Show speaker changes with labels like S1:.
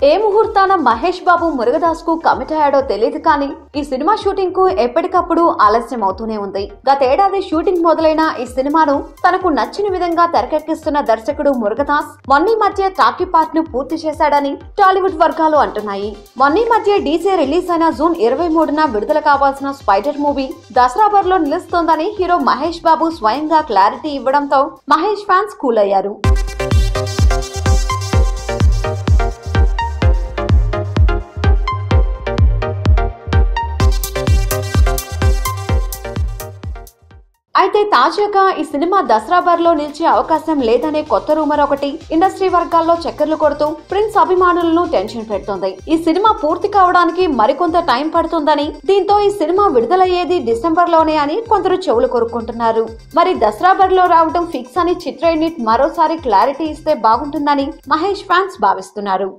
S1: ఏ ముహూర్తాన మహేష్ బాబు మురుగదాస్ కు కమిట్ అయ్యాడో తెలియదు కానీ ఈ సినిమా షూటింగ్ కు ఎప్పటికప్పుడు ఆలస్యం అవుతూనే ఉంది. గతేడాది షూటింగ్ మొదలైన ఈ సినిమాను తనకు నచ్చిన విధంగా తెరకెక్కిస్తున్న దర్శకుడు మురుగదాస్ మొన్న మధ్య టాకీ పార్ట్ ను పూర్తి చేశాడని టాలీవుడ్ వర్గాలు అంటున్నాయి. మొన్న మధ్య డీజే రిలీజ్ అయిన జూన్ 23న విడుదల కావాల్సిన స్పైడర్ మూవీ దసరా బరిలో నిలుస్తోందని హీరో మహేష్ బాబు స్వయంగా క్లారిటీ ఇవ్వడంతో మహేష్ ఫ్యాన్స్ కూల్ అయ్యారు. అయితే తాజాగా ఈ సినిమా దసరా బరిలో నిలిచే అవకాశం లేదనే కొత్త రూమర్ ఒకటి ఇండస్ట్రీ వర్గాల్లో చక్కర్లు కొడుతూ ప్రిన్స్ అభిమానులను టెన్షన్ పెడుతోంది. ఈ సినిమా పూర్తి కావడానికి మరికొంత టైం పడుతుందని, దీంతో ఈ సినిమా విడుదలయ్యేది డిసెంబర్ లోనే అని కొందరు చెవులు కొరుక్కుంటున్నారు. మరి దసరా బరిలో రావడం ఫిక్స్ అని చిత్ర యూనిట్ మరోసారి క్లారిటీ ఇస్తే బాగుంటుందని మహేష్ ఫ్యాన్స్ భావిస్తున్నారు.